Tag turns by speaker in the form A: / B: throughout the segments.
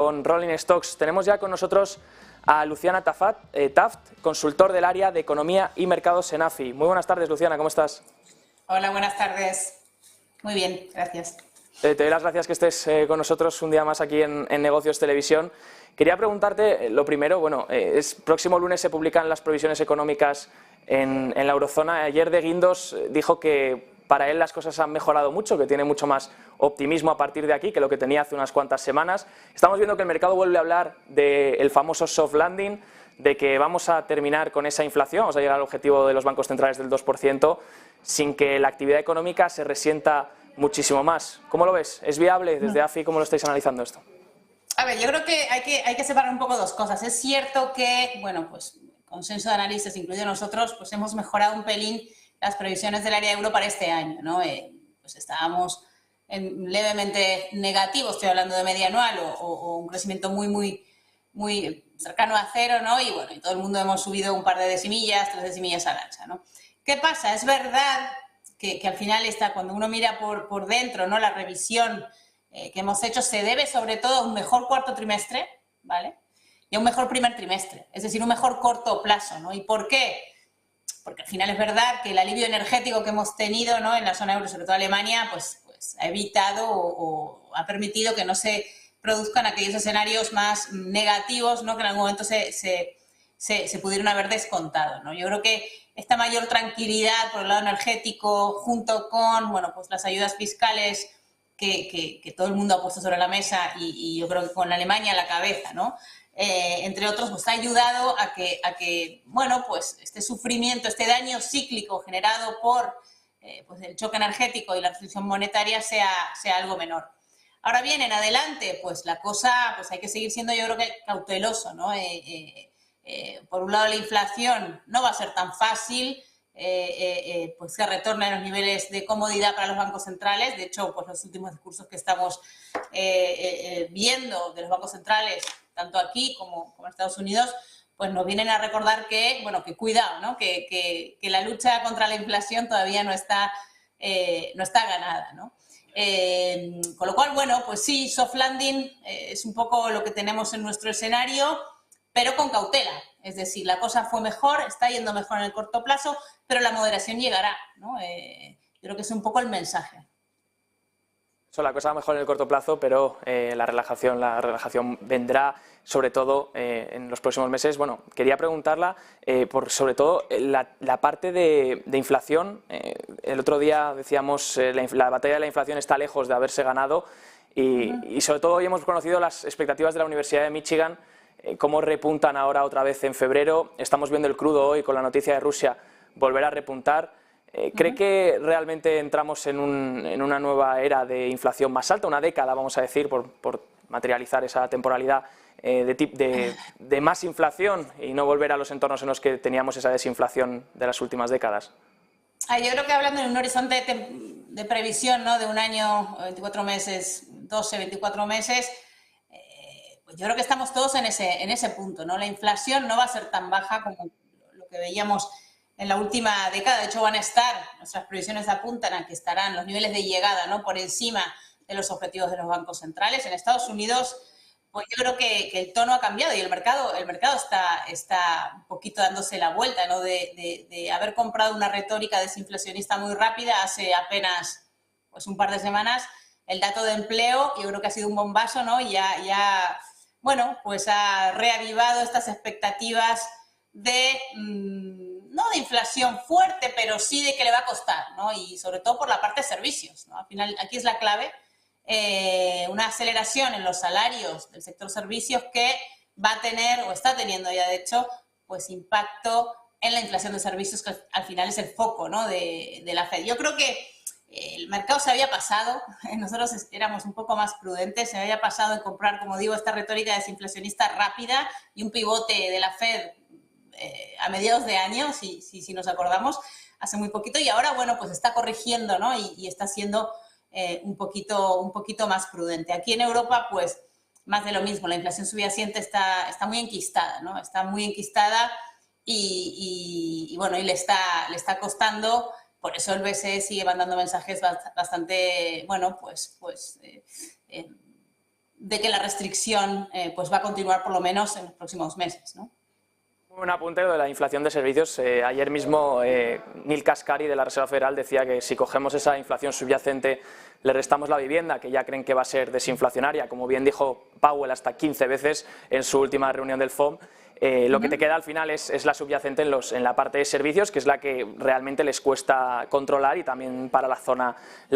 A: Con Rolling Stocks tenemos ya con nosotros a Luciana Taft, consultor del área de Economía y Mercados en AFI. Muy buenas tardes, Luciana, ¿cómo estás?
B: Hola, buenas tardes. Muy bien, gracias.
A: Te doy las gracias que estés con nosotros un día más aquí en Negocios Televisión. Quería preguntarte, lo primero, próximo lunes se publican las previsiones económicas en la eurozona. Ayer de Guindos dijo que para él las cosas han mejorado mucho, que tiene mucho más optimismo a partir de aquí que lo que tenía hace unas cuantas semanas. Estamos viendo que el mercado vuelve a hablar del famoso soft landing, de que vamos a terminar con esa inflación, vamos a llegar al objetivo de los bancos centrales del 2%, sin que la actividad económica se resienta muchísimo más. ¿Cómo lo ves? ¿Es viable? Desde AFI, ¿cómo lo estáis analizando esto?
B: A ver, yo creo que hay que separar un poco dos cosas. Es cierto que, bueno, pues consenso de analistas, incluido nosotros, pues hemos mejorado un pelín las previsiones del área euro para este año, ¿no? Pues estábamos levemente negativos, estoy hablando de media anual, o un crecimiento muy cercano a cero, ¿no? Y bueno, y todo el mundo hemos subido un par de decimillas, 3 decimillas al alza, ¿no? ¿Qué pasa? Es verdad que al final cuando uno mira por dentro, ¿no? La revisión que hemos hecho se debe sobre todo a un mejor cuarto trimestre, ¿vale? Y a un mejor primer trimestre, es decir, un mejor corto plazo, ¿no? ¿Y por qué? Porque al final es verdad que el alivio energético que hemos tenido, ¿no? En la zona euro, sobre todo Alemania, pues ha evitado o ha permitido que no se produzcan aquellos escenarios más negativos, ¿no? Que en algún momento se pudieron haber descontado, ¿no? Yo creo que esta mayor tranquilidad por el lado energético, junto con, bueno, pues las ayudas fiscales que todo el mundo ha puesto sobre la mesa y yo creo que con Alemania a la cabeza, ¿no? Entre otros, pues ha ayudado a que, bueno, pues este sufrimiento, este daño cíclico generado por pues el choque energético y la restricción monetaria sea algo menor. Ahora bien, en adelante, pues la cosa, pues hay que seguir siendo, yo creo que cauteloso, ¿no? Por un lado, la inflación no va a ser tan fácil, pues que retorne a los niveles de comodidad para los bancos centrales. De hecho, pues los últimos discursos que estamos viendo de los bancos centrales, tanto aquí como en Estados Unidos, pues nos vienen a recordar que, bueno, que cuidado, ¿no? Que la lucha contra la inflación todavía no está ganada, ¿no? Con lo cual, bueno, pues sí, soft landing es un poco lo que tenemos en nuestro escenario, pero con cautela. Es decir, la cosa fue mejor, está yendo mejor en el corto plazo, pero la moderación llegará, ¿no? Yo creo que es un poco el mensaje.
A: Eso, la cosa va mejor en el corto plazo, pero la relajación vendrá sobre todo en los próximos meses. Bueno, quería preguntarla por sobre todo la parte de inflación. El otro día decíamos la batalla de la inflación está lejos de haberse ganado y sobre todo hoy hemos conocido las expectativas de la Universidad de Michigan, cómo repuntan ahora otra vez en febrero. Estamos viendo el crudo hoy con la noticia de Rusia volver a repuntar. ¿Cree que realmente entramos en una nueva era de inflación más alta, una década, vamos a decir, por materializar esa temporalidad de más inflación y no volver a los entornos en los que teníamos esa desinflación de las últimas décadas?
B: Yo creo que hablando en un horizonte de previsión, ¿no? De un año, 24 meses, 12, 24 meses, pues yo creo que estamos todos en ese punto, ¿no? La inflación no va a ser tan baja como lo que veíamos en la última década. De hecho, nuestras previsiones apuntan a que estarán los niveles de llegada, ¿no? Por encima de los objetivos de los bancos centrales. En Estados Unidos, pues yo creo que el tono ha cambiado y el mercado está un poquito dándose la vuelta, ¿no? De haber comprado una retórica desinflacionista muy rápida hace apenas pues un par de semanas. El dato de empleo yo creo que ha sido un bombazo, ¿no? Bueno, pues ha reavivado estas expectativas no de inflación fuerte, pero sí de que le va a costar, ¿no? Y sobre todo por la parte de servicios, ¿no? Al final, aquí es la clave, una aceleración en los salarios del sector servicios que va a tener, o está teniendo ya de hecho, pues impacto en la inflación de servicios, que al final es el foco, ¿no? de la Fed. Yo creo que el mercado se había pasado, nosotros éramos un poco más prudentes, se había pasado en comprar, como digo, esta retórica desinflacionista rápida y un pivote de la Fed a mediados de año, si nos acordamos, hace muy poquito, y ahora, bueno, pues está corrigiendo, ¿no? Y está siendo un poquito más prudente. Aquí en Europa, pues, más de lo mismo, la inflación subyacente está muy enquistada, ¿no? Está muy enquistada y bueno, y le está costando. Por eso el BCE sigue mandando mensajes bastante, bueno, pues de que la restricción pues va a continuar por lo menos en los próximos meses, ¿no?
A: Un apunte de la inflación de servicios. Ayer mismo Neil Kashkari de la Reserva Federal decía que si cogemos esa inflación subyacente, le restamos la vivienda, que ya creen que va a ser desinflacionaria, como bien dijo Powell hasta 15 veces en su última reunión del FOMC, lo que te queda al final es la subyacente en la parte de servicios, que es la que realmente les cuesta controlar, y también para la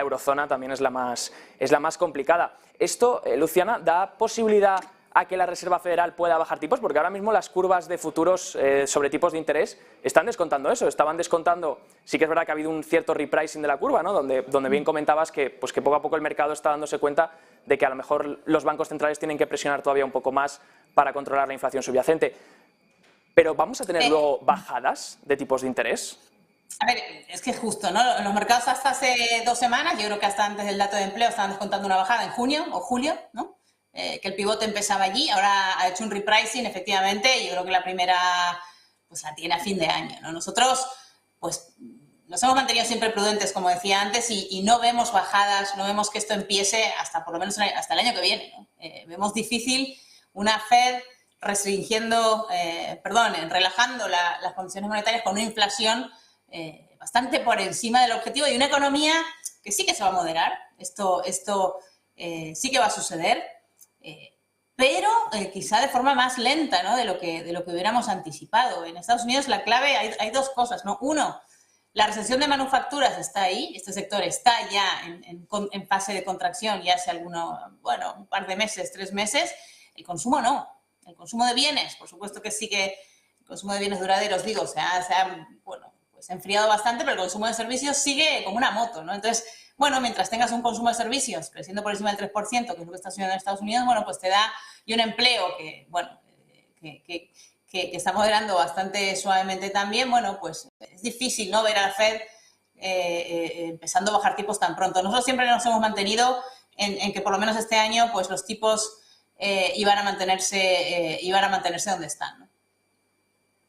A: eurozona también es la más complicada. Esto, Luciana, ¿da posibilidad a que la Reserva Federal pueda bajar tipos? Porque ahora mismo las curvas de futuros sobre tipos de interés están descontando eso, estaban descontando, sí que es verdad que ha habido un cierto repricing de la curva, ¿no? donde bien comentabas que poco a poco el mercado está dándose cuenta de que a lo mejor los bancos centrales tienen que presionar todavía un poco más para controlar la inflación subyacente. Pero ¿vamos a tener luego bajadas de tipos de interés?
B: A ver, es que es justo, ¿no? Los mercados hasta hace 2 semanas, yo creo que hasta antes del dato de empleo, estaban descontando una bajada en junio o julio, ¿no? Que el pivote empezaba allí, ahora ha hecho un repricing, efectivamente, y yo creo que la primera pues la tiene a fin de año, ¿no? Nosotros, pues, nos hemos mantenido siempre prudentes, como decía antes, y no vemos bajadas, no vemos que esto empiece hasta por lo menos hasta el año que viene, ¿no? Vemos difícil una Fed relajando las condiciones monetarias con una inflación bastante por encima del objetivo y una economía que sí que se va a moderar. Esto sí que va a suceder, pero quizá de forma más lenta, ¿no? de lo que hubiéramos anticipado. En Estados Unidos la clave, hay 2 cosas, ¿no? Uno, la recesión de manufacturas está ahí, este sector está ya en fase de contracción ya hace un par de meses, 3 meses. El consumo no. El consumo de bienes, por supuesto que sí, que el consumo de bienes duraderos, digo, se ha enfriado bastante, pero el consumo de servicios sigue como una moto, ¿no? Entonces, bueno, mientras tengas un consumo de servicios creciendo por encima del 3%, que es lo que está sucediendo en Estados Unidos, bueno, pues te da, y un empleo que está moderando bastante suavemente también, bueno, pues es difícil, ¿no?, ver a la Fed empezando a bajar tipos tan pronto. Nosotros siempre nos hemos mantenido en que por lo menos este año, pues los tipos iban a mantenerse donde están, ¿no?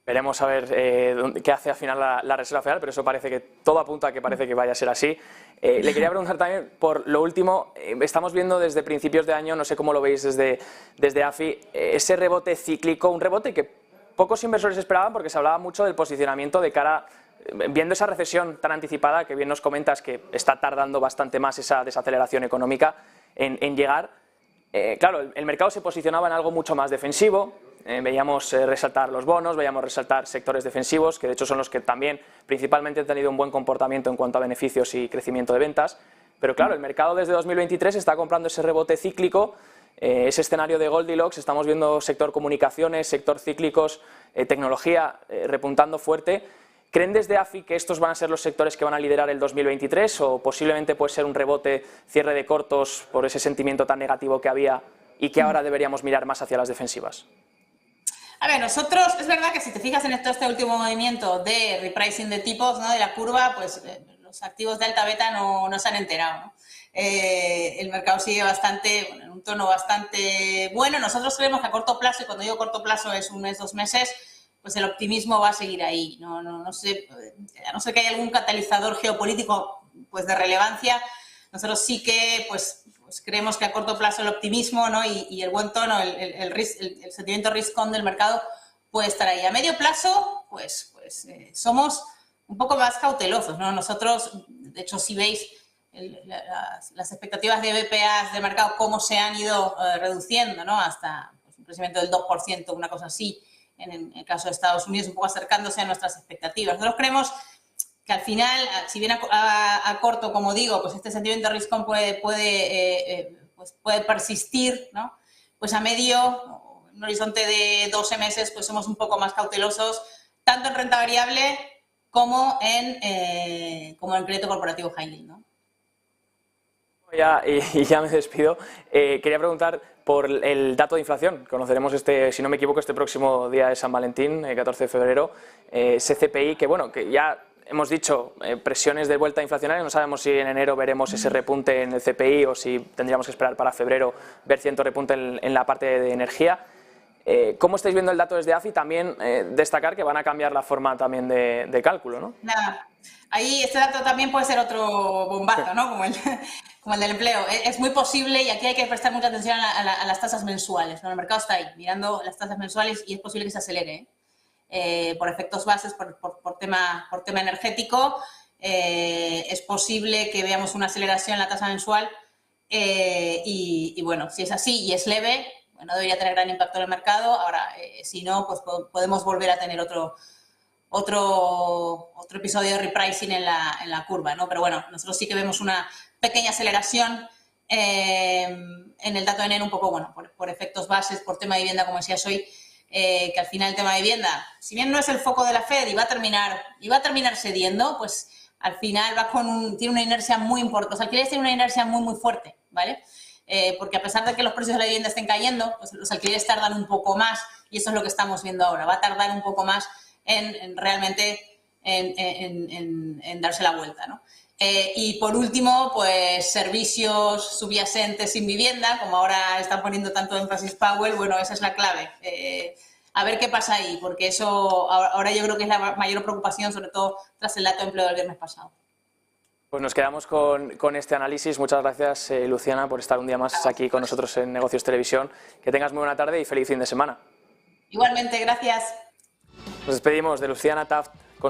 A: Veremos a ver qué hace al final la Reserva Federal, pero eso parece que todo apunta a que parece que vaya a ser así. Le quería preguntar también por lo último. Estamos viendo desde principios de año, no sé cómo lo veis desde AFI, ese rebote cíclico, un rebote que pocos inversores esperaban porque se hablaba mucho del posicionamiento de cara, viendo esa recesión tan anticipada que bien nos comentas que está tardando bastante más esa desaceleración económica en llegar. Claro, el mercado se posicionaba en algo mucho más defensivo. Veíamos resaltar los bonos, veíamos resaltar sectores defensivos, que de hecho son los que también principalmente han tenido un buen comportamiento en cuanto a beneficios y crecimiento de ventas. Pero claro, el mercado desde 2023 está comprando ese rebote cíclico, ese escenario de Goldilocks. Estamos viendo sector comunicaciones, sector cíclicos, tecnología repuntando fuerte. ¿Creen desde AFI que estos van a ser los sectores que van a liderar el 2023 o posiblemente puede ser un rebote, cierre de cortos por ese sentimiento tan negativo que había y que ahora deberíamos mirar más hacia las defensivas?
B: A ver, nosotros, es verdad que si te fijas en este último movimiento de repricing de tipos, ¿no?, de la curva, pues los activos de alta beta no se han enterado, ¿no? El mercado sigue en un tono bastante bueno. Nosotros creemos que a corto plazo, y cuando digo corto plazo es 1 mes, 2 meses, pues el optimismo va a seguir ahí. No sé, a no ser que haya algún catalizador geopolítico pues de relevancia, nosotros sí que pues creemos que a corto plazo el optimismo, ¿no?, y el buen tono, el sentimiento risk-on del mercado puede estar ahí. A medio plazo, pues somos un poco más cautelosos, ¿no? Nosotros, de hecho, si veis las expectativas de BPAs de mercado, cómo se han ido reduciendo, ¿no?, hasta pues, un crecimiento del 2%, una cosa así, en el caso de Estados Unidos, un poco acercándose a nuestras expectativas. Nosotros creemos que al final, si bien a corto, como digo, pues este sentimiento de risk-on puede persistir, ¿no? Pues a medio, en un horizonte de 12 meses, pues somos un poco más cautelosos, tanto en renta variable como en crédito corporativo high yield, ¿no?
A: Ya me despido. Quería preguntar por el dato de inflación. Conoceremos si no me equivoco, este próximo día de San Valentín, el 14 de febrero, ese CPI que ya hemos dicho, presiones de vuelta inflacionaria. No sabemos si en enero veremos ese repunte en el CPI o si tendríamos que esperar para febrero ver cierto repunte en la parte de energía. ¿Cómo estáis viendo el dato desde AFI? También destacar que van a cambiar la forma también de cálculo, ¿no?
B: Nada, ahí este dato también puede ser otro bombazo,
A: Sí.
B: ¿no? Como el del empleo. Es muy posible, y aquí hay que prestar mucha atención a las tasas mensuales, ¿no? El mercado está ahí, mirando las tasas mensuales, y es posible que se acelere, por efectos bases, por tema energético. Es posible que veamos una aceleración en la tasa mensual, y bueno, si es así y es leve, no debería tener gran impacto en el mercado. Ahora, si no, pues podemos volver a tener otro episodio de repricing en la curva, ¿no? Pero bueno, nosotros sí que vemos una pequeña aceleración en el dato de enero, un poco, bueno, por efectos bases, por tema de vivienda, como decías hoy, que al final el tema de vivienda, si bien no es el foco de la Fed y va a terminar cediendo, pues al final tiene una inercia muy importante. Los alquileres tienen una inercia muy, muy fuerte, ¿vale? Porque a pesar de que los precios de la vivienda estén cayendo, pues los alquileres tardan un poco más, y eso es lo que estamos viendo ahora. Va a tardar un poco más en realmente darse la vuelta, ¿no? Y por último, pues servicios subyacentes sin vivienda, como ahora están poniendo tanto énfasis Powell, bueno, esa es la clave. A ver qué pasa ahí, porque eso ahora yo creo que es la mayor preocupación, sobre todo tras el dato de empleo del viernes pasado.
A: Pues nos quedamos con este análisis. Muchas gracias, Luciana, por estar un día más aquí con nosotros en Negocios Televisión. Que tengas muy buena tarde y feliz fin de semana.
B: Igualmente, gracias.
A: Nos despedimos de Luciana Taft,